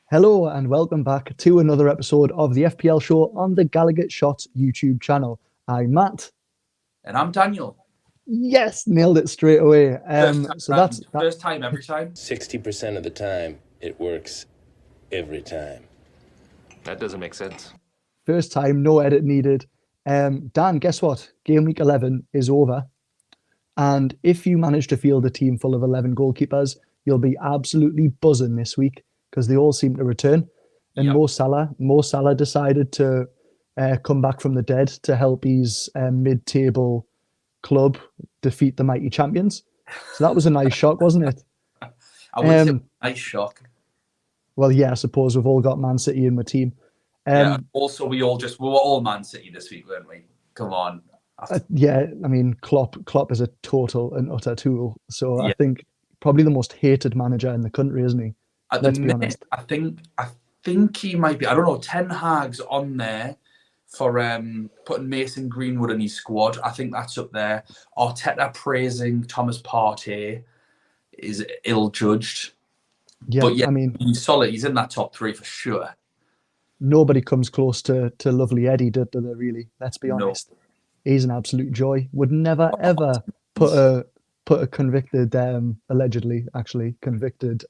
Hello and welcome back to another episode of the FPL show on the Gallowgateshots YouTube channel. I'm Matt. And I'm Daniel. Yes, nailed it straight away. First time every time. 60% of the time, it works every time. That doesn't make sense. First time, no edit needed. Dan, guess what? Game week 11 is over. And if you manage to field a team full of 11 goalkeepers, you'll be absolutely buzzing this week because they all seem to return. And Yep. Mo Salah decided to come back from the dead to help his mid-table club defeat the mighty champions. So that was a nice shock, wasn't it? I would say a nice shock. Well, yeah, I suppose we've all got Man City in my team. Also, we were all Man City this week, weren't we? Come on. Yeah, I mean, Klopp is a total and utter tool. So Yeah. I think probably the most hated manager in the country, isn't he? Let's be honest. I think he might be. I don't know. Ten Hag's on there for putting Mason Greenwood in his squad. I think that's up there. Arteta praising Thomas Partey is ill-judged. Yeah, But yeah, I mean, he's solid. He's in that top three for sure. nobody comes close to lovely Eddie, do they, really? Let's be No. honest. He's an absolute joy. Would never, ever put a convicted, allegedly, actually, convicted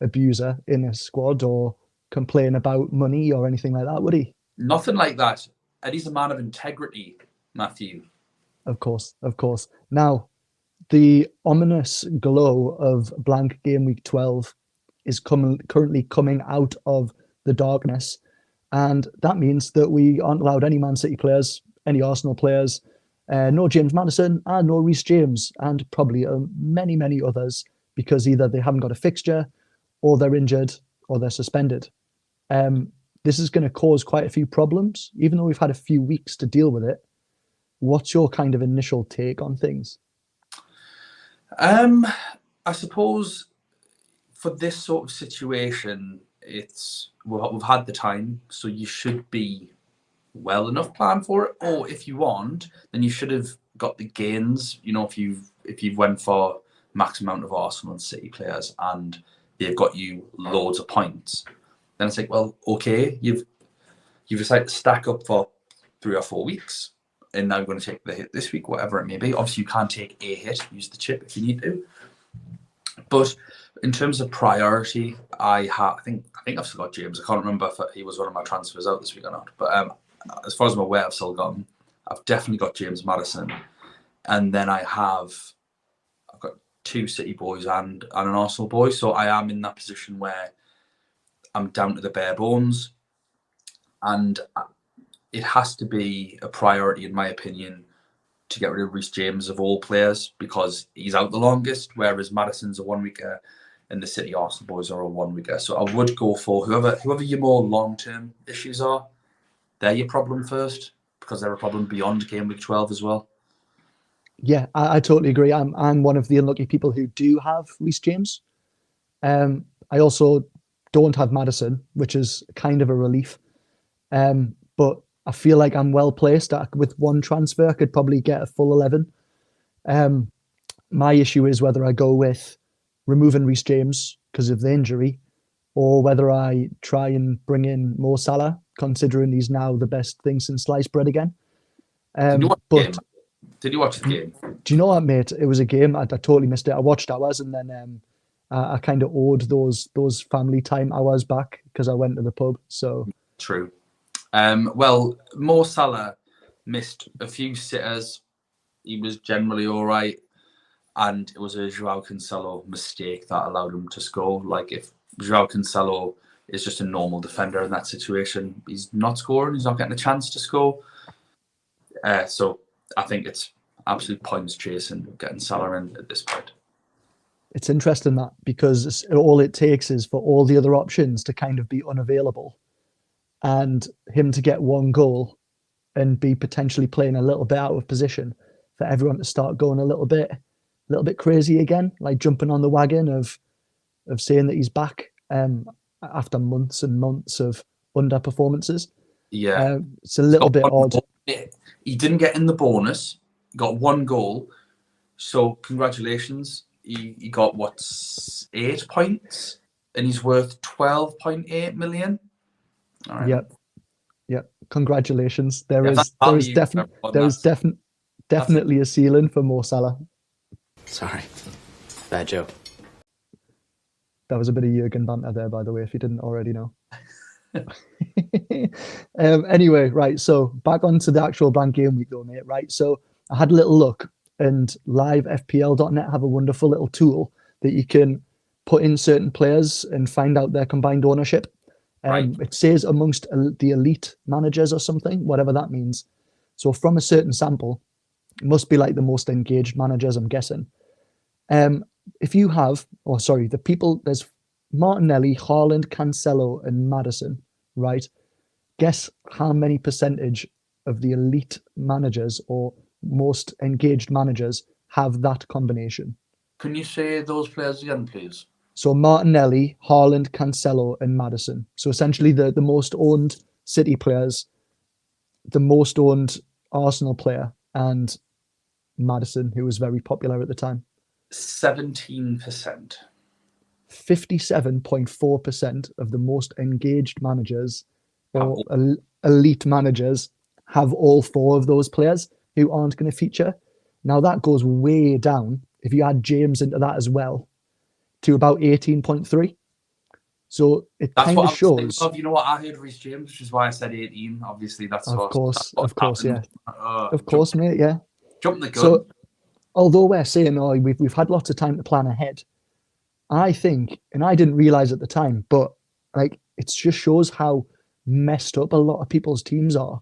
abuser in a squad or complain about money or anything like that, would he? Nothing like that. Eddie's a man of integrity, Matthew. Of course. Now, the ominous glow of blank game week 12 is currently coming out of the darkness. And that means that we aren't allowed any Man City players, any Arsenal players, no James Maddison and no Reece James, and probably many, many others, because either they haven't got a fixture or they're injured or they're suspended. This is going to cause quite a few problems, even though we've had a few weeks to deal with it. What's your kind of initial take on things? I suppose for this sort of situation, we've had the time, so you should be well enough planned for it. Or if you want, then you should have got the gains. You know, if you've went for max amount of Arsenal and City players and they've got you loads of points, then it's like, well, okay, you've decided to stack up for 3 or 4 weeks, and now you're going to take the hit this week, whatever it may be. Obviously, you can't take a hit. Use the chip if you need to. But in terms of priority, I think I've still got James. I can't remember if he was one of my transfers out this week or not. But as far as I'm aware, I've still got him. I've definitely got James Maddison, and then I've got 2 City boys and an Arsenal boy. So I am in that position where I'm down to the bare bones, and it has to be a priority, in my opinion, to get rid of Reece James of all players because he's out the longest, whereas Maddison's a 1 weeker and the City Arsenal boys are a 1 weeker. So I would go for whoever your more long-term issues are. They're your problem first, because they're a problem beyond game week 12 as well. Yeah, I totally agree. I'm one of the unlucky people who do have Reece James. I also don't have Maddison, which is kind of a relief. But I feel like I'm well placed. With one transfer, I could probably get a full 11. My issue is whether I go with removing Reece James because of the injury, or whether I try and bring in Mo Salah, considering he's now the best thing since sliced bread again. Did you watch the game? Do you know what, mate? It was a game. I totally missed it. I watched hours, and then I kind of owed those family time hours back because I went to the pub. So True. Well, Mo Salah missed a few sitters. He was generally all right. And it was a Joao Cancelo mistake that allowed him to score. Like, if Joao Cancelo is just a normal defender in that situation, he's not scoring. He's not getting a chance to score. So I think it's absolute points chasing getting Salah in at this point. It's interesting that, because all it takes is for all the other options to kind of be unavailable and him to get one goal and be potentially playing a little bit out of position for everyone to start going a little bit crazy again, like jumping on the wagon of saying that he's back after months and months of underperformances. Yeah. It's a little bit odd. He didn't get in the bonus. He got 1 goal. So congratulations. He got 8 points and he's worth 12.8 million. All right. Yep. Yep. Congratulations. Yeah, There is definitely a ceiling for Mo Salah. Sorry. Bad joke. That was a bit of Jurgen banter there, by the way, if you didn't already know. Anyway, right, so back onto the actual blank game week though, mate, right? So I had a little look, and livefpl.net have a wonderful little tool that you can put in certain players and find out their combined ownership. Right. It says amongst the elite managers or something, whatever that means. So from a certain sample, it must be like the most engaged managers, I'm guessing. If you have, the people, there's Martinelli, Haaland, Cancelo, and Maddison, right? Guess how many percentage of the elite managers or most engaged managers have that combination? Can you say those players again, please? So Martinelli, Haaland, Cancelo, and Maddison. So essentially the most owned City players, the most owned Arsenal player, and Maddison, who was very popular at the time. 17%. 57.4% of the most engaged managers or elite managers have all four of those players who aren't going to feature. Now that goes way down if you add James into that as well to about 18.3. So it kind of shows. You know what, I heard Reece James, which is why I said 18. Obviously, that's of course, happened. yeah, of course, mate, yeah. Jumping the gun. So although we're saying, we've had lots of time to plan ahead, I think, and I didn't realize at the time, but like it just shows how messed up a lot of people's teams are,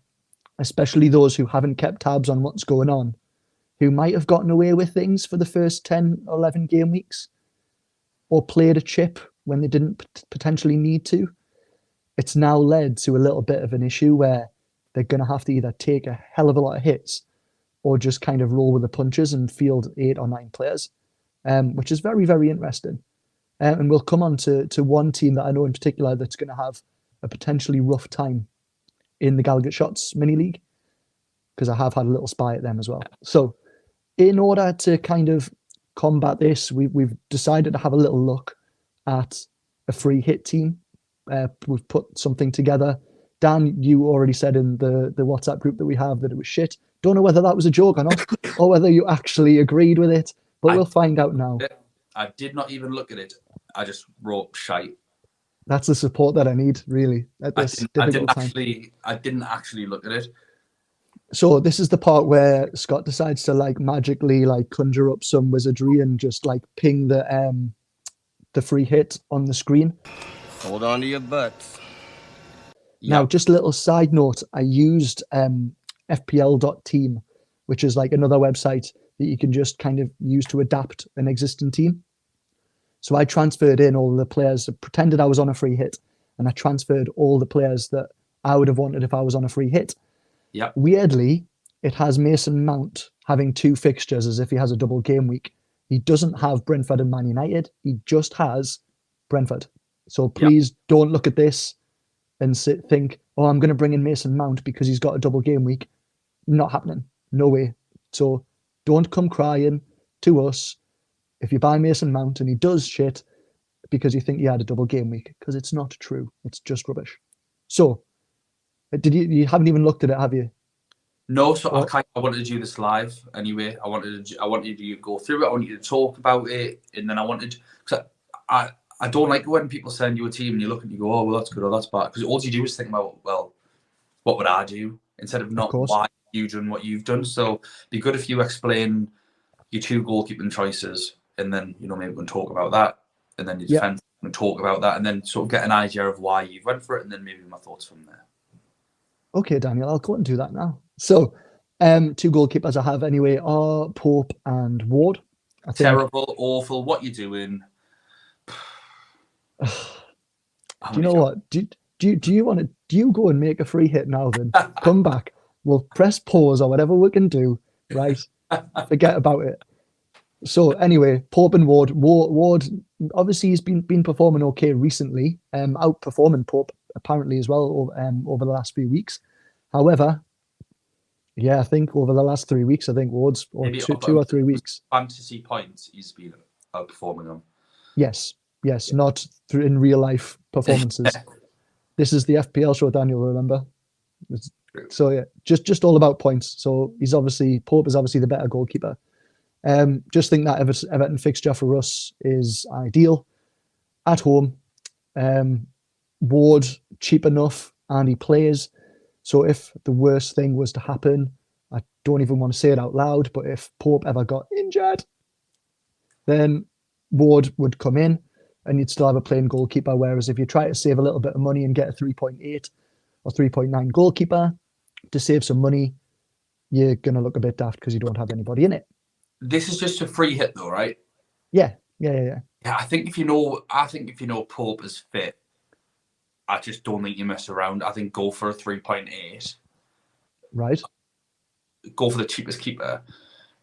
especially those who haven't kept tabs on what's going on, who might have gotten away with things for the first 10, 11 game weeks, or played a chip when they didn't potentially need to. It's now led to a little bit of an issue where they're going to have to either take a hell of a lot of hits or just kind of roll with the punches and field 8 or 9 players, which is very, very interesting. And we'll come on to one team that I know in particular that's going to have a potentially rough time in the Gallowgateshots mini league, because I have had a little spy at them as well. So in order to kind of combat this, we've decided to have a little look at a free hit team. We've put something together. Dan, you already said in the WhatsApp group that we have that it was shit. Don't know whether that was a joke or not, or whether you actually agreed with it, but we'll find out now. I did not even look at it. I just wrote shite. That's the support that I need, really, at this difficult time. I didn't actually look at it. So this is the part where Scott decides to magically conjure up some wizardry and just ping the free hit on the screen. Hold on to your butts. Now, just a little side note, I used FPL.team, which is another website that you can just kind of use to adapt an existing team. So I transferred in all the players, pretended I was on a free hit, and I transferred all the players that I would have wanted if I was on a free hit. Yeah. Weirdly, it has Mason Mount having 2 fixtures as if he has a double game week. He doesn't have Brentford and Man United. He just has Brentford. So please don't look at this and think, I'm going to bring in Mason Mount because he's got a double game week. Not happening. No way. So don't come crying to us if you buy Mason Mount and he does shit because you think he had a double game week, because it's not true. It's just rubbish. So, you haven't even looked at it, have you? No, so I wanted to do this live anyway. I wanted you to go through it. I wanted you to talk about it, and then because I don't like when people send you a team and you look and you go, oh, well, that's good or that's bad, because all you do is think about, well, what would I do, instead of not why you've done what you've done. So it'd be good if you explain your 2 goalkeeping choices, and then maybe we can talk about that, and then your defense and talk about that, and then sort of get an idea of why you went for it, and then maybe my thoughts from there. Okay, Daniel, I'll go and do that now. So, 2 goalkeepers I have anyway are Pope and Ward. Terrible, awful. What you doing? Do you know what? Do you go and make a free hit now? Then come back. We'll press pause or whatever we can do. Right? Forget about it. So anyway, Pope and Ward. Ward obviously he's been performing okay recently. Outperforming Pope apparently as well over the last few weeks. However, I think over the last 3 weeks, I think Ward's two or 3 weeks. Fantasy points he's been outperforming them. Yes. Yes, not through in real life performances. This is the FPL show, Daniel. Remember? So yeah, just all about points. So Pope is obviously the better goalkeeper. Just think that Everton fixture for us is ideal at home. Ward cheap enough, and he plays. So if the worst thing was to happen, I don't even want to say it out loud, but if Pope ever got injured, then Ward would come in and you'd still have a plain goalkeeper. Whereas if you try to save a little bit of money and get a 3.8 or 3.9 goalkeeper to save some money, you're going to look a bit daft because you don't have anybody in it. This is just a free hit though, right? Yeah. Yeah, I think if you know Pope is fit, I just don't think you mess around. I think go for a 3.8. Right. Go for the cheapest keeper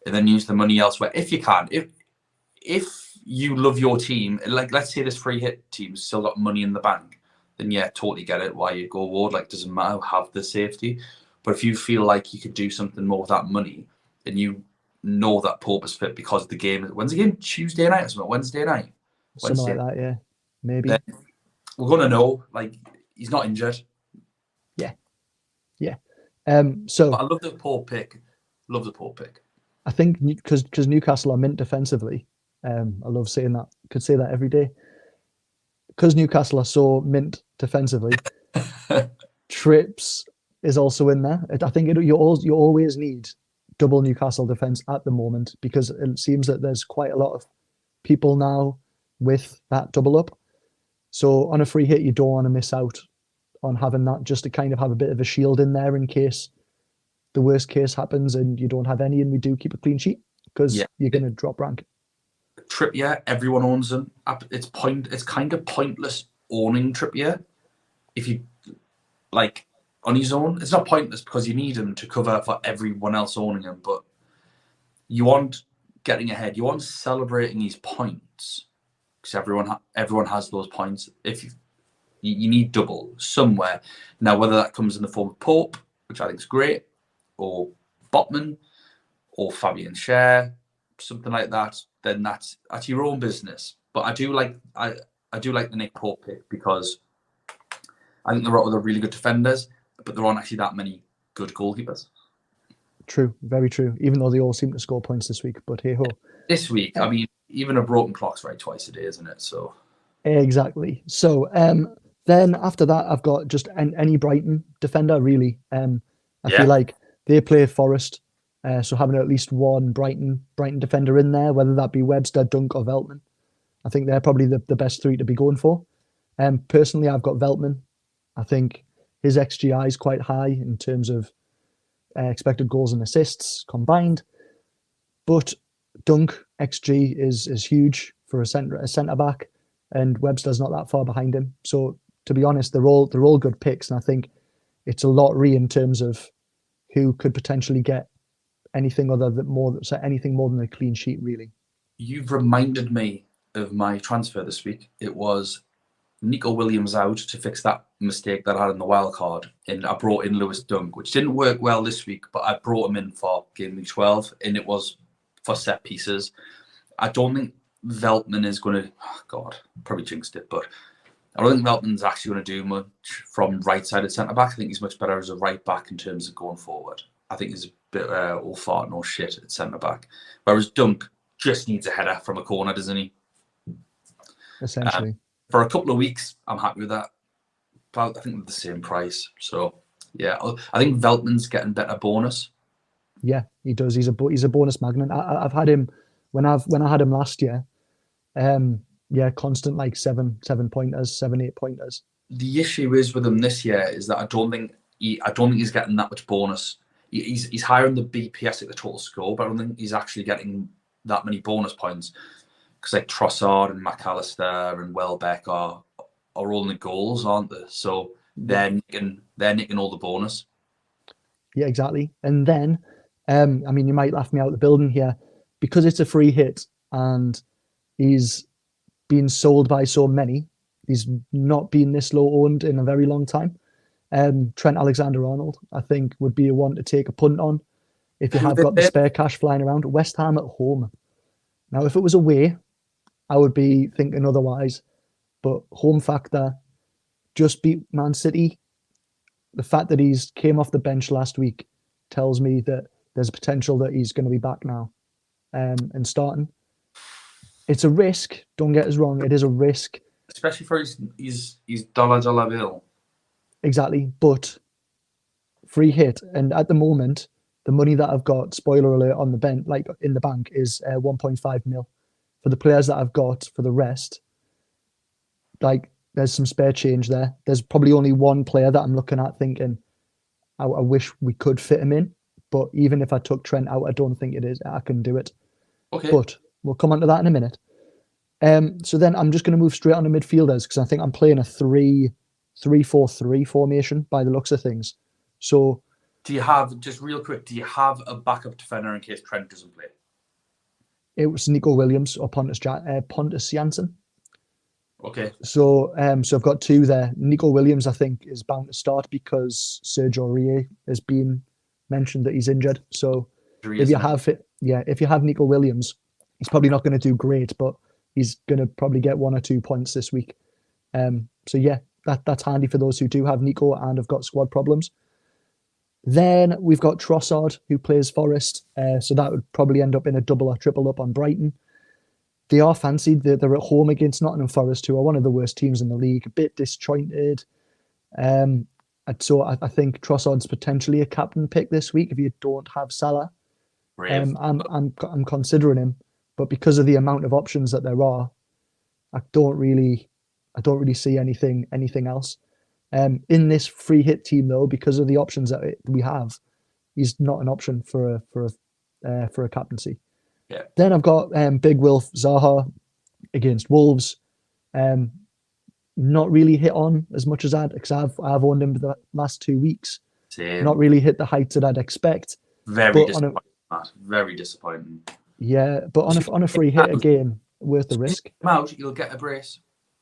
and then use the money elsewhere if you can. If you love your team, like let's say this free hit team's still got money in the bank, then yeah, totally get it why you go Ward. Like, doesn't matter, have the safety. But if you feel like you could do something more with that money, and you know that Pope is fit because of the game. When's the game? Tuesday night or something? Wednesday night? Something like that, yeah. Maybe. Then we're going to know, like, he's not injured. Yeah. But I love the Pope pick. I think because Newcastle are mint defensively. I love saying that. Could say that every day. Because Newcastle are so mint defensively, Trips is also in there. I think you always need double Newcastle defence at the moment because it seems that there's quite a lot of people now with that double up. So on a free hit, you don't want to miss out on having that, just to kind of have a bit of a shield in there in case the worst case happens and you don't have any and we do keep a clean sheet because you're going to drop rank. Trippier, everyone owns him. It's kind of pointless owning Trippier if you like on his own. It's not pointless because you need him to cover for everyone else owning him, but you want getting ahead. You want celebrating his points because everyone has those points. If you need double somewhere now, whether that comes in the form of Pope, which I think is great, or Botman, or Fabian Schär, something like that, then that's your own business. But I do like the Nick Pope pick because I think there are other really good defenders, but there aren't actually that many good goalkeepers. True, very true. Even though they all seem to score points this week, but hey ho. This week, I mean, even a broken clock's right twice a day, isn't it? So exactly. So then after that, I've got just any Brighton defender really. I feel like they play Forest. So having at least one Brighton defender in there, whether that be Webster, Dunk, or Veltman, I think they're probably the best three to be going for. Personally, I've got Veltman. I think his XGI is quite high in terms of expected goals and assists combined, but Dunk XG is huge for a centre back, and Webster's not that far behind him. So to be honest, they're all good picks, and I think it's a lottery in terms of who could potentially get anything more than a clean sheet, really. You've reminded me of my transfer this week. It was Nico Williams out to fix that mistake that I had in the wild card, and I brought in Lewis Dunk, which didn't work well this week, but I brought him in for GW12, and it was for set pieces. I don't think Veltman is going to, probably jinxed it, but I don't think Veltman's actually going to do much from right-sided centre-back. I think he's much better as a right-back in terms of going forward. I think he's a bit all fart, no shit at centre-back. Whereas Dunk just needs a header from a corner, doesn't he? Essentially. For a couple of weeks, I'm happy with that. But I think they're the same price. So, yeah, I think Veltman's getting better bonus. Yeah, he does. He's a bonus magnet. I've had him when I had him last year. Constant like 7 pointers, 7 8 pointers. The issue is with him this year is that I don't think he's getting that much bonus. He's higher in the BPS at the total score, but I don't think he's actually getting that many bonus points because like Trossard and McAllister and Welbeck are all in the goals, aren't they? So they're nicking all the bonus. Yeah, exactly. And then, you might laugh me out the building here because it's a free hit and he's been sold by so many. He's not been this low owned in a very long time. Trent Alexander-Arnold, I think, would be a one to take a punt on if you have got the spare cash flying around. West Ham at home. Now, if it was away, I would be thinking otherwise. but home factor, just beat Man City. The fact that he's came off the bench last week tells me that there's potential that he's going to be back now and starting. It's a risk. Don't get us wrong. It is a risk. Especially for his dollar bill. Exactly. But free hit. And at the moment, the money that I've got, spoiler alert, on the bench, like in the bank, is 1.5 mil. For the players that I've got, for the rest, like there's some spare change there. There's probably only one player that I'm looking at thinking, I wish we could fit him in. But even if I took Trent out, I don't think I can do it. Okay. But we'll come on to that in a minute. So then I'm just going to move straight on to midfielders because I think I'm playing a 3-4-3 formation by the looks of things. So do you have, just real quick, do you have a backup defender in case Trent doesn't play? It was Nico Williams or Pontus Jansson. Okay. So I've got two there. Nico Williams, I think, is bound to start because Sergio Aurier has been mentioned that he's injured. So if you have Nico Williams, he's probably not going to do great, but he's going to probably get 1 or 2 points this week. So yeah, that's handy for those who do have Nico and have got squad problems. Then we've got Trossard, who plays Forest. So that would probably end up in a double or triple up on Brighton. They are fancied. They're at home against Nottingham Forest, who are one of the worst teams in the league, a bit disjointed. So I think Trossard's potentially a captain pick this week if you don't have Salah. I'm considering him, but because of the amount of options that there are, I don't really see anything else. In this free hit team though, because of the options that we have, he's not an option for a captaincy. Yeah. Then I've got Big Wilf Zaha against Wolves. Not really hit on as much as because I've owned him for the last 2 weeks. Same. Not really hit the heights that I'd expect. Very disappointing. Very disappointing. Yeah, but on a free hit again, worth the risk. Him out, you'll get a brace.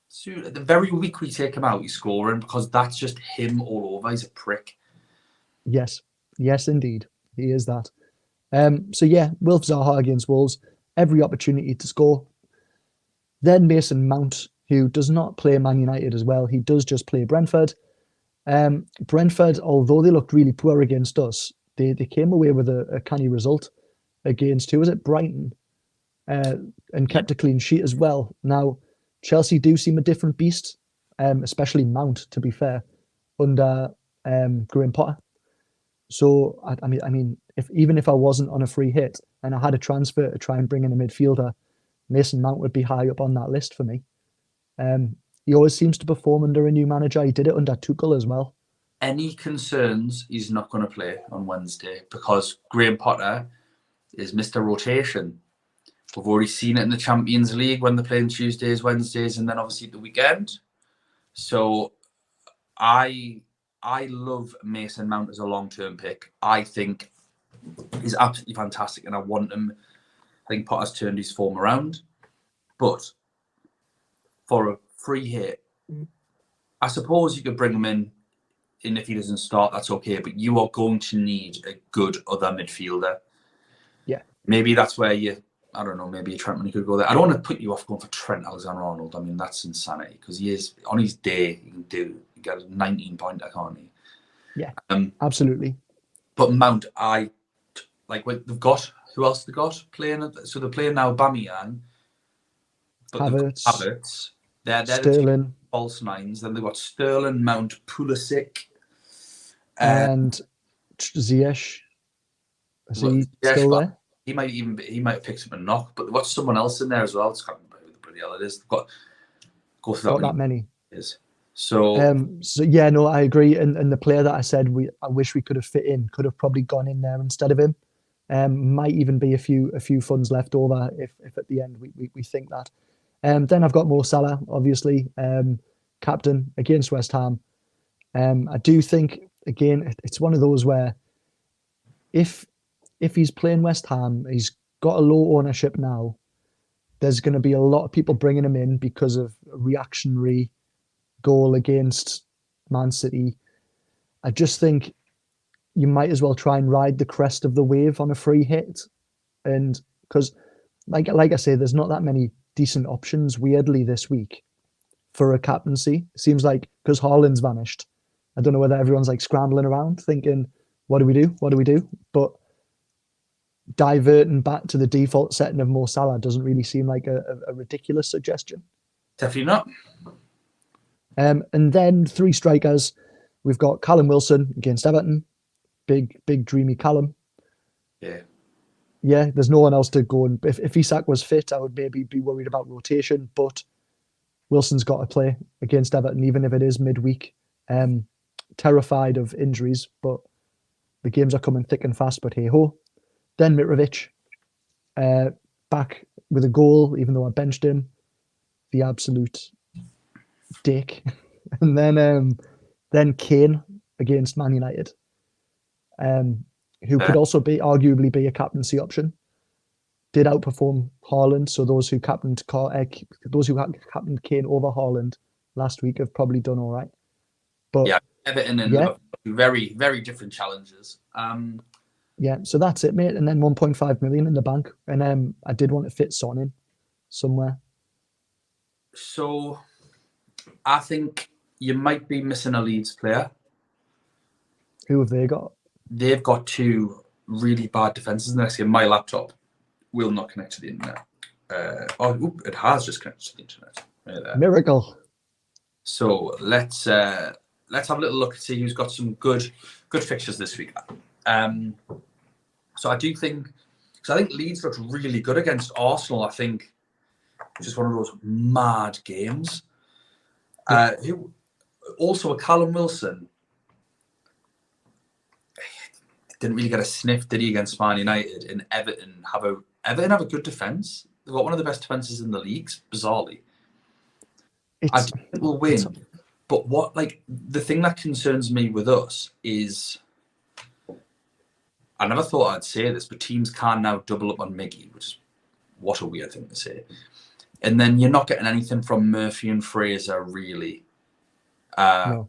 Soon, the very week we take him out, he's scoring because that's just him all over. He's a prick. Yes, indeed, he is that. So yeah, Wilf Zaha against Wolves, every opportunity to score. Then Mason Mount, who does not play Man United as well. He does just play Brentford. Brentford, although they looked really poor against us, they came away with a canny result against, who was it, Brighton, and kept a clean sheet as well. Now, Chelsea do seem a different beast, especially Mount, to be fair, under Graham Potter. So, I mean, even if I wasn't on a free hit and I had a transfer to try and bring in a midfielder, Mason Mount would be high up on that list for me. He always seems to perform under a new manager. He did it under Tuchel as well. Any concerns he's not going to play on Wednesday because Graham Potter is Mr. Rotation. We've already seen it in the Champions League when they're playing Tuesdays, Wednesdays, and then obviously the weekend. So I love Mason Mount as a long-term pick. I think he's absolutely fantastic, and I want him. I think Potter's turned his form around. But for a free hit, I suppose you could bring him in, and if he doesn't start, that's okay. But you are going to need a good other midfielder. Yeah. Maybe that's where I don't know, maybe a Trent when he could go there. I don't want to put you off going for Trent Alexander-Arnold. I mean, that's insanity because he is, on his day, he get a 19-pointer, can't he? Yeah, absolutely. But Mount, they've got, who else they got playing? So they're playing now Aubameyang, but Havertz. They're Sterling. The false nines. Then they've got Sterling, Mount, Pulisic. And Ziyech. Is he still there? He might have picked up a knock, but they've got someone else in there as well. I can't remember who the bloody hell it is. They've got go through that many. So yeah, no, I agree. And the player that I said I wish we could have fit in could have probably gone in there instead of him. Might even be a few funds left over if at the end we think that. Then I've got Mo Salah, obviously, captain against West Ham. I do think again it's one of those where if he's playing West Ham, he's got a low ownership now. There's going to be a lot of people bringing him in because of a reactionary goal against Man City. I just think you might as well try and ride the crest of the wave on a free hit. And because, like I say, there's not that many decent options, weirdly, this week for a captaincy. Seems like because Haaland's vanished. I don't know whether everyone's like scrambling around thinking, what do we do? What do we do? But diverting back to the default setting of Mo Salah doesn't really seem like a ridiculous suggestion. Definitely not. And then 3 strikers. We've got Cullen Wilson against Everton. Big dreamy Callum. Yeah, there's no one else to go. And if Isak was fit, I would maybe be worried about rotation. But Wilson's got to play against Everton, even if it is midweek. Terrified of injuries, but the games are coming thick and fast. But hey ho. Then Mitrovic, back with a goal, even though I benched him. The absolute dick. And then Kane against Man United, who could also arguably be a captaincy option. Did outperform Haaland, so those who captained Kane over Haaland last week have probably done all right. But yeah, Everton and Liverpool, very, very different challenges. Yeah, so that's it, mate. And then 1.5 million in the bank, and I did want to fit Son in somewhere. So I think you might be missing a Leeds player. Who have they got? They've got 2 really bad defences next game. My laptop will not connect to the internet. It has just connected to the internet. Right there. Miracle. So let's have a little look and see who's got some good fixtures this week. So I think Leeds looked really good against Arsenal. I think just one of those mad games. Who also a Cullen Wilson didn't really get a sniff, did he, against Man United? And Everton have a good defence. They've got one of the best defences in the leagues, bizarrely. I think we'll win. But the thing that concerns me with us is, I never thought I'd say this, but teams can now double up on Miggy, which is what a weird thing to say. And then you're not getting anything from Murphy and Fraser, really. No.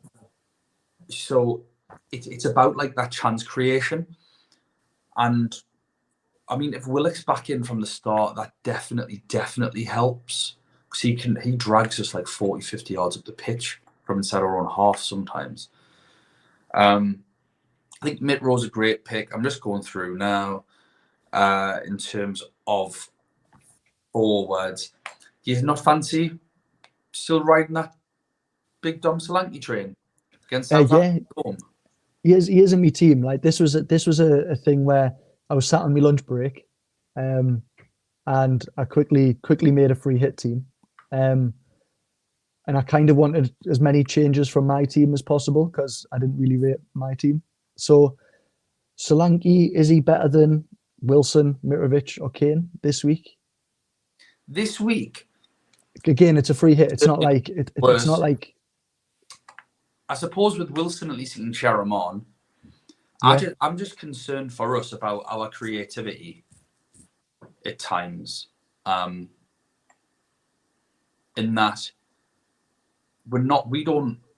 So it's about like that chance creation. And I mean, if Willock's back in from the start, that definitely helps. Because he drags us like 40, 50 yards up the pitch from inside our own half sometimes. I think Mitro's a great pick. I'm just going through now in terms of forwards. You not fancy still riding that big Dom Solanke train against Southampton? Yeah, he is in my team. Like this was a thing where I was sat on my lunch break, and I quickly made a free hit team, and I kind of wanted as many changes from my team as possible because I didn't really rate my team. So Solanke, is he better than Wilson, Mitrovic, or Kane this week? This week, again, it's a free hit. It's not like it's not like. I suppose with Wilson, at least you can share him on. Yeah. I'm just concerned for us about our creativity at times. In that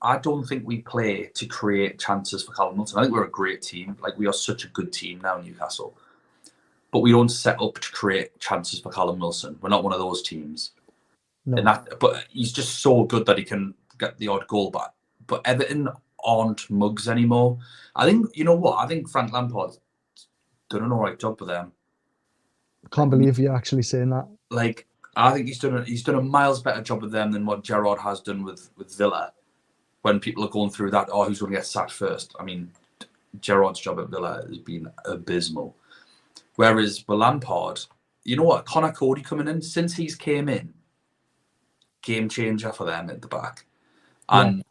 I don't think we play to create chances for Cullen Wilson. I think we're a great team. Like, we are such a good team now, Newcastle. But we don't set up to create chances for Cullen Wilson. We're not one of those teams. No. But he's just so good that he can get the odd goal back. But Everton aren't mugs anymore. I think, you know what? I think Frank Lampard's done an all right job with them. I can't believe you're actually saying that. Like, I think he's done a miles better job with them than what Gerrard has done with Villa. When people are going through that, who's going to get sacked first? I mean, Gerrard's job at Villa has been abysmal. Whereas with Lampard, you know what? Connor Cody coming in, since he's came in, game changer for them at the back. And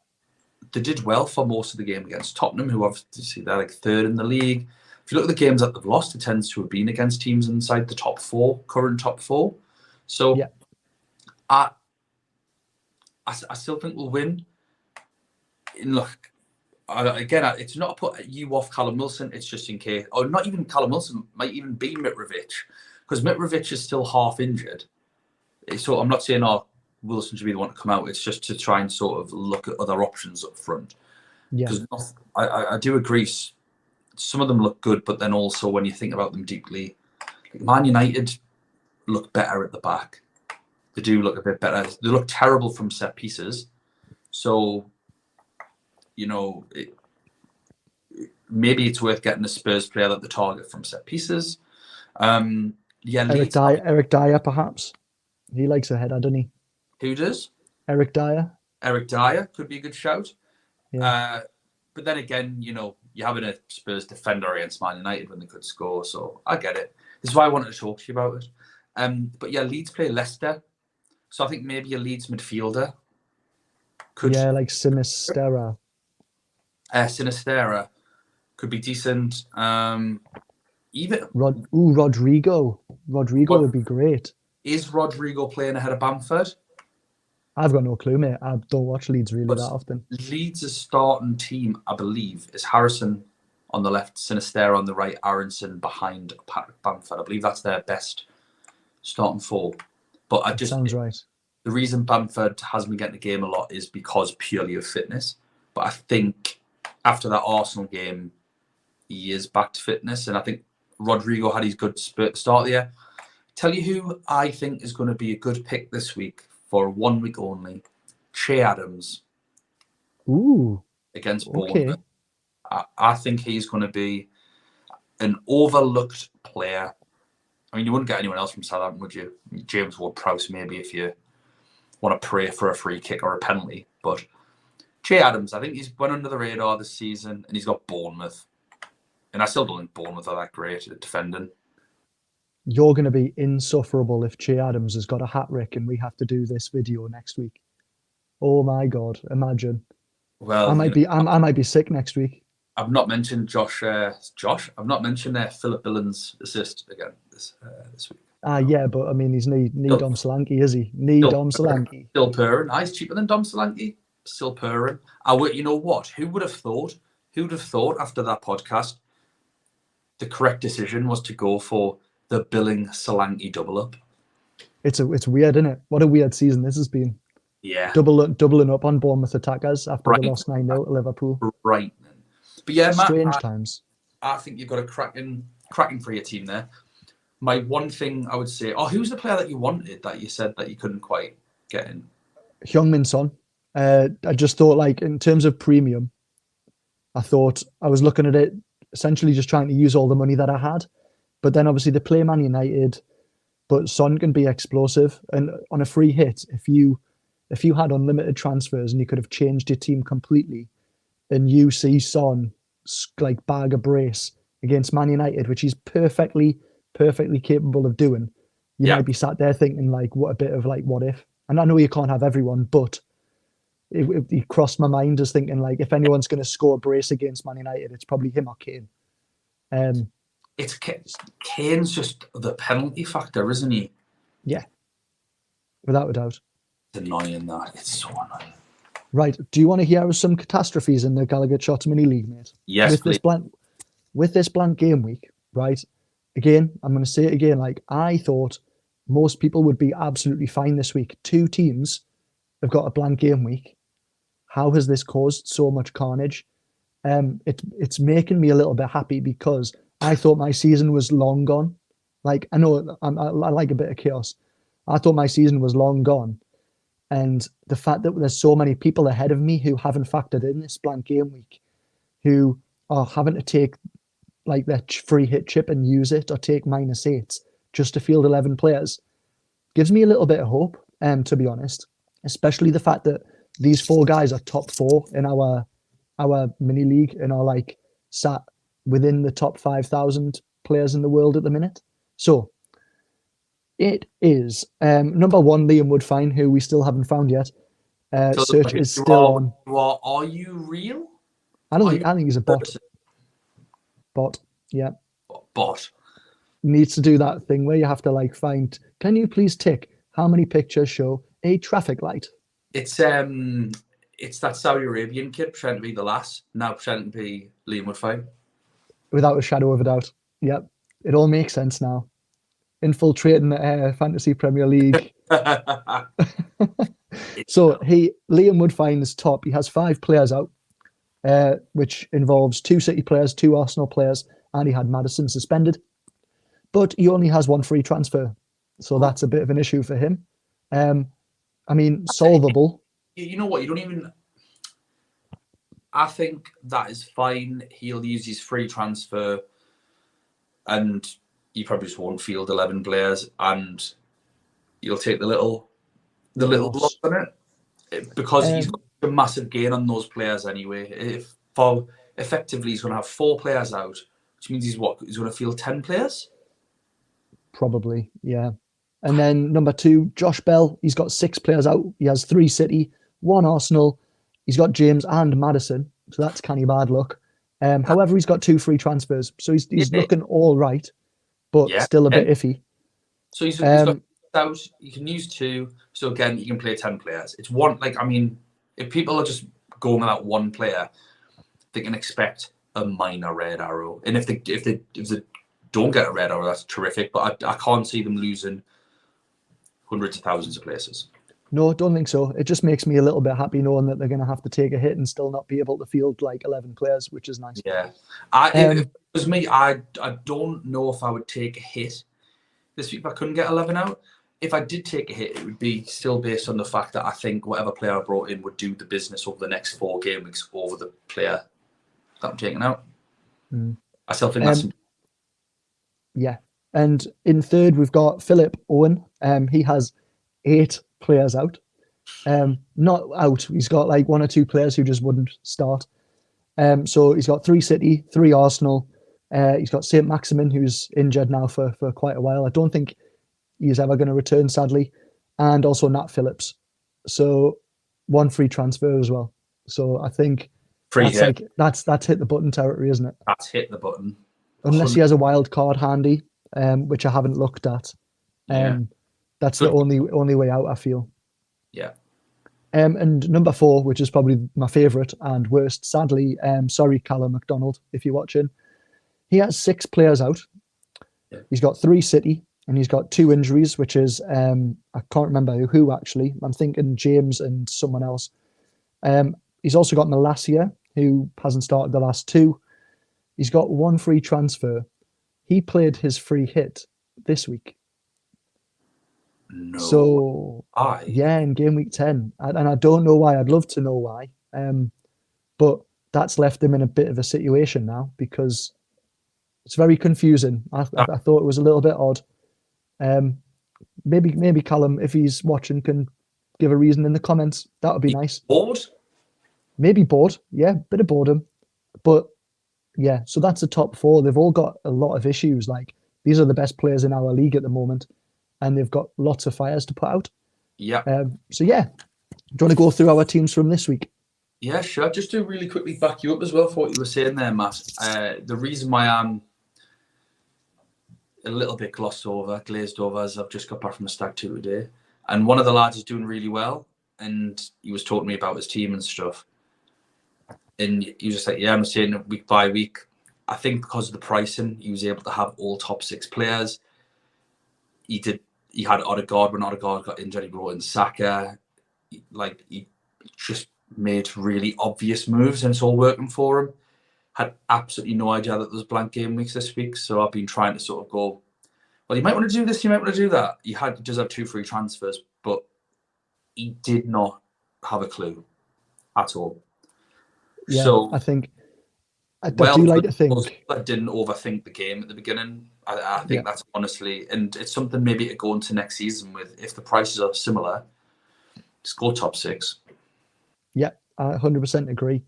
they did well for most of the game against Tottenham, who obviously they're like third in the league. If you look at the games that they've lost, it tends to have been against teams inside the top 4, current top 4. So I still think we'll win. And look, again, it's not to put you off Callum Wilson. It's just in case, or not even Callum Wilson, might even be Mitrovic, because Mitrovic is still half injured. So I'm not saying Wilson should be the one to come out. It's just to try and sort of look at other options up front. Yeah, because I do agree. Some of them look good, but then also when you think about them deeply, like Man United look better at the back. They do look a bit better. They look terrible from set pieces. So, maybe it's worth getting a Spurs player at the target from set pieces. Eric Dyer, perhaps. He likes a header, doesn't he? Who does? Eric Dyer. Eric Dyer could be a good shout. Yeah. But then again, you're having a Spurs defender against Man United when they could score. So I get it. This is why I wanted to talk to you about it. But yeah, Leeds play Leicester. So I think maybe a Leeds midfielder could... Yeah, like Sinistera. Sinistera could be decent. Even Rodrigo. Rodrigo would be great. Is Rodrigo playing ahead of Bamford? I've got no clue, mate. I don't watch Leeds really that often. Leeds' starting team, I believe, is Harrison on the left, Sinistera on the right, Aronson behind Bamford. I believe that's their best starting four. But Sounds right. The reason Bamford hasn't been getting the game a lot is because purely of fitness. But I think after that Arsenal game, he is back to fitness, and I think Rodrigo had his good start there. Tell you who I think is going to be a good pick this week for 1 week only. Che Adams. Ooh. Against Bournemouth. I think he's going to be an overlooked player. I mean, you wouldn't get anyone else from Southampton, would you? James Ward-Prowse, maybe, if you want to pray for a free kick or a penalty. But Che Adams, I think he's went under the radar this season, and he's got Bournemouth. And I still don't think Bournemouth are that great at defending. You're going to be insufferable if Che Adams has got a hat-trick and we have to do this video next week. Oh my God, imagine. Well, I might be sick next week. I've not mentioned Josh. I've not mentioned Philip Billen's assist again this week. Yeah, but I mean, he's Dom Solanke, is he? Dom Solanke. Still purring. He's cheaper than Dom Solanke. Still purring. You know what? Who would have thought? After that podcast, the correct decision was to go for the Billing Solanke double up. It's weird, isn't it? What a weird season this has been. Yeah. Doubling up on Bournemouth attackers after they lost 9-0 to Liverpool. Right. But yeah, Matt, strange times. I think you've got a cracking for your team there. My one thing I would say, who's the player that you wanted that you said that you couldn't quite get in? Heung-min Son. I just thought, like, in terms of premium, I thought I was looking at it, essentially just trying to use all the money that I had. But then obviously they play Man United, but Son can be explosive. And on a free hit, if you had unlimited transfers and you could have changed your team completely, and you see Son like bag a brace against Man United, which he's perfectly capable of doing, you might be sat there thinking, like, what a bit of, like, what if? And I know you can't have everyone, but it crossed my mind as thinking, like, if anyone's going to score a brace against Man United, it's probably him or Kane. It's Kane's just the penalty factor, isn't he? Yeah, without a doubt. It's annoying that. It's so annoying. Right. Do you want to hear some catastrophes in the Gallowgateshots mini league, mate? Yes, with this blank game week, right? Again, I'm going to say it again. Like, I thought most people would be absolutely fine this week. 2 teams have got a blank game week. How has this caused so much carnage? It's making me a little bit happy because I thought my season was long gone. Like, I know I like a bit of chaos. I thought my season was long gone. And the fact that there's so many people ahead of me who haven't factored in this blank game week, who are having to take like their free hit chip and use it, or take -8s just to field 11 players, gives me a little bit of hope, to be honest. Especially the fact that these 4 guys are top 4 in our mini league and are like sat within the top 5,000 players in the world at the minute. So it is number 1, Liam Woodfine, who we still haven't found yet. Search is still on. Are you real? I think he's a bot. Bot, yeah. Bot. Needs to do that thing where you have to like find, can you please tick how many pictures show a traffic light? It's that Saudi Arabian kid pretending to be the last, now pretending to be Liam Woodfine. Without a shadow of a doubt. Yep. It all makes sense now. Infiltrating the Fantasy Premier League. So Liam Woodfine is top. He has 5 players out, which involves 2 City players, 2 Arsenal players, and he had Maddison suspended. But he only has 1 free transfer. So that's a bit of an issue for him. I mean, solvable. You know what? You don't even. I think that is fine. He'll use his free transfer, and he probably just won't field 11 players, and you'll take the little loss on it because he's got a massive gain on those players anyway. If for effectively he's going to have 4 players out, which means he's going to field 10 players. Probably, yeah. And then number 2, Josh Bell. He's got 6 players out. He has 3 City, 1 Arsenal. He's got James and Maddison, so that's kind of bad luck. However, he's got 2 free transfers, so he's looking all right, but still a bit iffy. So he's got out. You can use 2. So again, you can play 10 players. It's one. Like, I mean, if people are just going without 1 player, they can expect a minor red arrow. And if they don't get a red arrow, that's terrific. But I can't see them losing hundreds of thousands of places. No, don't think so. It just makes me a little bit happy knowing that they're going to have to take a hit and still not be able to field like 11 players, which is nice. Yeah. If it was me, I don't know if I would take a hit this week if I couldn't get 11 out. If I did take a hit, it would be still based on the fact that I think whatever player I brought in would do the business over the next 4 game weeks over the player that I'm taking out. I still think that's... Yeah. And in third, we've got Philip Owen. He has 8 players out. Not out. He's got like 1 or 2 players who just wouldn't start. So he's got 3 City, 3 Arsenal. He's got St. Maximin, who's injured now for quite a while. I don't think he's ever going to return, sadly. And also Nat Phillips. So 1 free transfer as well. So I think that's hit the button territory, isn't it? That's hit the button. Unless he has a wild card handy, which I haven't looked at. That's the only way out, I feel. Yeah. And number 4, which is probably my favourite and worst, sadly, sorry, Callum McDonald, if you're watching. He has 6 players out. Yeah. He's got 3 City, and he's got 2 injuries, which is, I can't remember who actually. I'm thinking James and someone else. He's also got Malacia, who hasn't started the last 2. He's got 1 free transfer. He played his free hit this week. No. So, yeah, in game week 10. And I don't know why. I'd love to know why. But that's left him in a bit of a situation now because it's very confusing. I thought it was a little bit odd. Maybe Callum, if he's watching, can give a reason in the comments. That would be nice. Bored? Maybe bored. Yeah, bit of boredom. But yeah, so that's the top 4. They've all got a lot of issues. Like, these are the best players in our league at the moment, and they've got lots of fires to put out. Yeah. So yeah, do you want to go through our teams from this week? Yeah, sure. Just to really quickly back you up as well for what you were saying there, Matt. The reason why I'm a little bit glazed over, is I've just got back from the Stag 2 today, and one of the lads is doing really well, and he was talking to me about his team and stuff. And he was just like, yeah, I'm saying week by week. I think because of the pricing, he was able to have all top 6 players. He had Odegaard when Odegaard got injured. He brought in Saka. He just made really obvious moves, and it's all working for him. Had absolutely no idea that there was blank game weeks this week, so I've been trying to sort of go, well, you might want to do this, you might want to do that. He does have 2 free transfers, but he did not have a clue at all. Yeah, so I think I do like to think I didn't overthink the game at the beginning. I think that's honestly, and it's something maybe to go into next season with. If the prices are similar, just go top 6. Yeah, I 100% agree.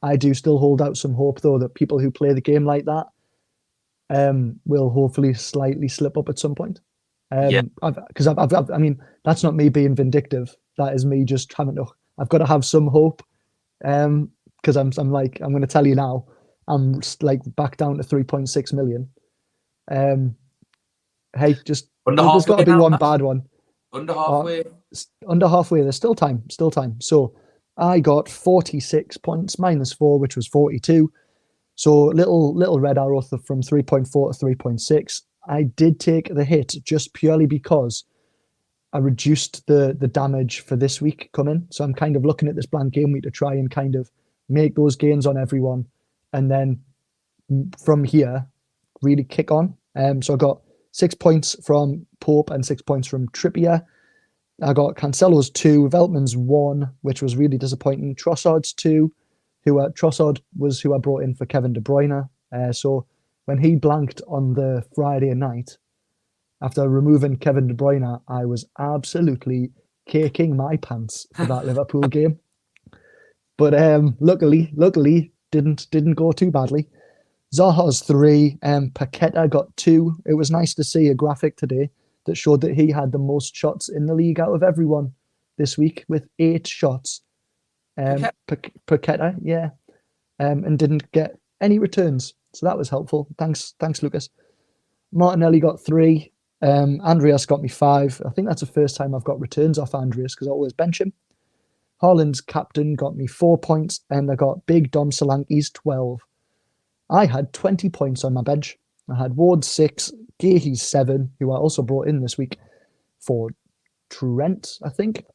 I do still hold out some hope though that people who play the game like that will hopefully slightly slip up at some point. Because I mean, that's not me being vindictive. That is me just having to. I've got to have some hope. Because I'm going to tell you now, I'm like back down to 3.6 million. Hey, just there's got to be one bad one. Under halfway. Under halfway. There's still time. So I got 46 points -4, which was 42. So little red arrow from 3.4 to 3.6. I did take the hit just purely because I reduced the damage for this week coming. So I'm kind of looking at this blank game week to try and kind of make those gains on everyone. And then from here, really kick on. So I got 6 points from Pope and 6 points from Trippier. I got Cancelo's 2, Veltman's 1, which was really disappointing. Trossard's 2, Trossard was who I brought in for Kevin De Bruyne. So when he blanked on the Friday night, after removing Kevin De Bruyne, I was absolutely caking my pants for that Liverpool game. But luckily, didn't go too badly. Zaha's 3, Paqueta got 2. It was nice to see a graphic today that showed that he had the most shots in the league out of everyone this week with 8 shots. Paqueta, yeah, and didn't get any returns, so that was helpful. Thanks, Lucas. Martinelli got 3. Andreas got me 5. I think that's the first time I've got returns off Andreas because I always bench him. Haaland's captain got me 4 points, and I got Big Dom Solanke's 12. I had 20 points on my bench. I had Ward 6, Gahey's 7, who I also brought in this week for Trent, I think,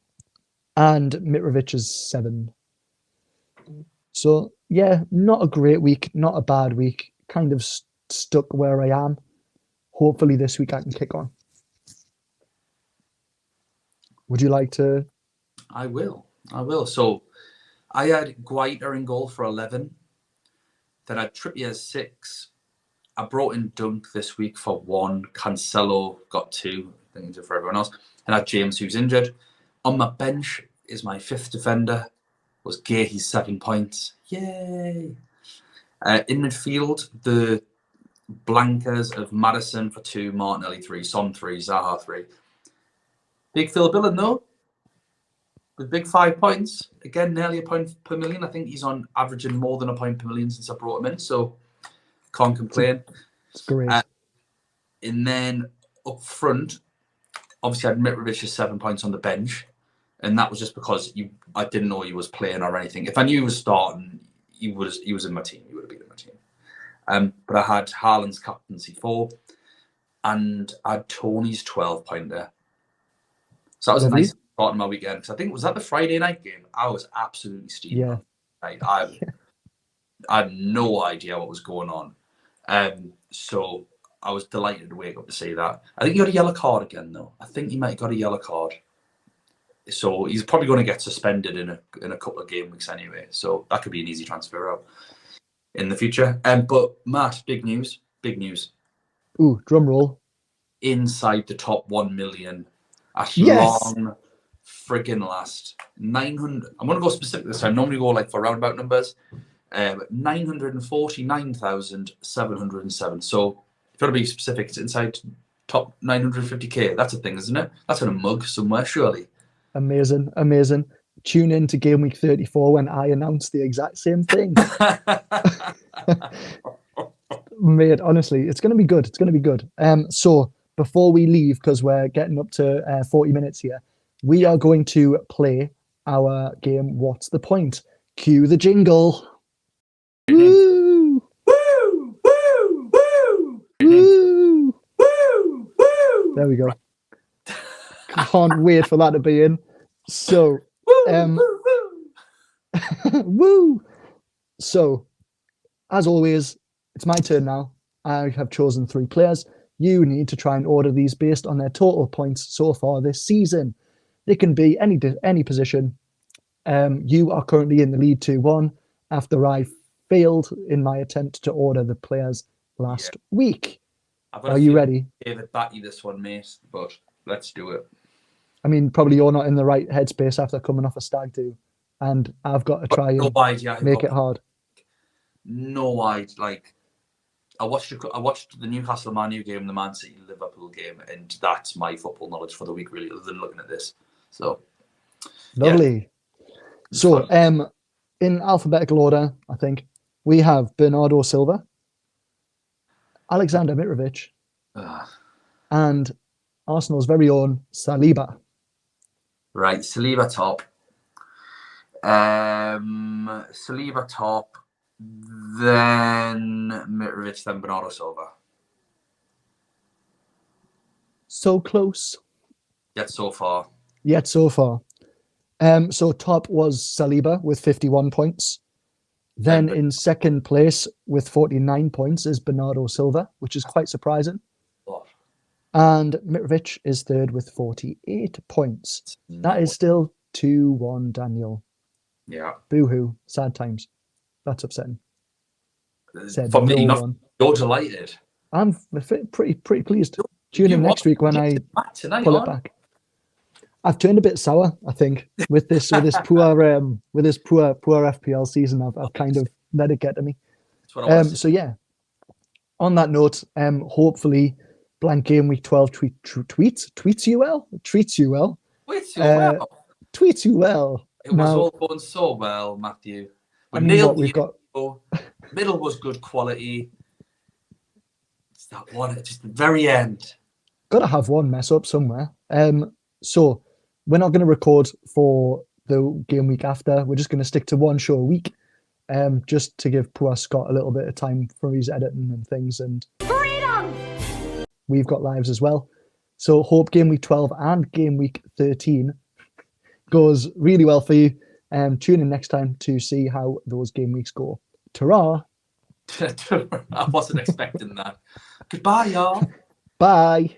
and Mitrovic's 7. So, yeah, not a great week, not a bad week. Kind of stuck where I am. Hopefully this week I can kick on. Would you like to? I will. So I had Guaita in goal for 11. Then I had Trippier 6. I brought in Dunk this week for 1. Cancelo got 2. I think for everyone else. And I had James, who's injured. On my bench is my 5th defender. Was Gahey's 7 points. Yay! In midfield, the blankers of Maddison for 2, Martinelli 3, Son 3, Zaha 3. Big Phil Billen, though, with big 5 points. Again, nearly a point per million. I think he's on averaging more than a point per million since I brought him in, so can't complain. It's great. And then up front, obviously I had Mitrovic's 7 points on the bench, and that was just because I didn't know he was playing or anything. If I knew he was starting, he was in my team. He would have been in my team. But I had Haaland's captaincy 4, and I had Tony's 12-pointer. So that was Lovely. a nice start in my weekend. Because I think, was that the Friday night game? I was absolutely steaming. Yeah. Right? I had no idea what was going on. So I was delighted to wake up to see that. I think he got a yellow card again, though. I think he might have got a yellow card. So he's probably going to get suspended in a couple of game weeks anyway. So that could be an easy transfer out in the future. But Matt, big news. Ooh, drum roll. Inside the top 1 million at Yes! long friggin' last. 900. I'm going to go specific this time. Normally go like for roundabout numbers. 949,707. So if you want to be specific, it's inside top 950k. That's a thing, isn't it? That's in a mug somewhere, surely. Amazing. Tune in to Game Week 34 when I announce the exact same thing. Mate, honestly, it's going to be good. So before we leave, because we're getting up to 40 minutes here, we are going to play our game, What's the Point? Cue the jingle. Woo! Woo! Woo! Woo! Woo! Woo! Woo! There we go. Can't wait for that to be in. So, woo! So, as always, it's my turn now. I have chosen 3 players. You need to try and order these based on their total points so far this season. They can be any position. You are currently in the lead 2-1 after I failed in my attempt to order the players last week. Are you ready? David Batty this one, mate, but let's do it. I mean, probably you're not in the right headspace after coming off a stag do, and I've got to try and make it hard. No idea. I watched the Newcastle Man U game, the Man City Liverpool game, and that's my football knowledge for the week, really, other than looking at this. So lovely. Yeah. So in alphabetical order, I think we have Bernardo Silva, Alexander Mitrovic, and Arsenal's very own Saliba. Right, Saliba top. Saliba top. Then Mitrovic, then Bernardo Silva. So close. Yet so far. So top was Saliba with 51 points. Then in second place with 49 points is Bernardo Silva, which is quite surprising. What? And Mitrovic is third with 48 points. That is still 2-1, Daniel. Yeah. Boo-hoo. Sad times. That's upsetting. Said For me, no not one. you're delighted. I'm pretty pleased. Tune in next week when I tonight pull it on. back. I've turned a bit sour, I think, with this poor FPL season. I've kind of let it get to me. That's what I want to see. So yeah. On that note, hopefully, blank game week 12 treats you well. Wait, so well. Tweets you well. It was all going so well, Matthew. We I mean, nailed we've got. Middle was good quality. It's that one at just the very end. Got to have one mess up somewhere. So we're not going to record for the game week after. We're just going to stick to one show a week, just to give poor Scott a little bit of time for his editing and things. And freedom. We've got lives as well. So hope game week 12 and game week 13 goes really well for you. Tune in next time to see how those game weeks go. Ta-ra! I wasn't expecting that. Goodbye, y'all. Bye.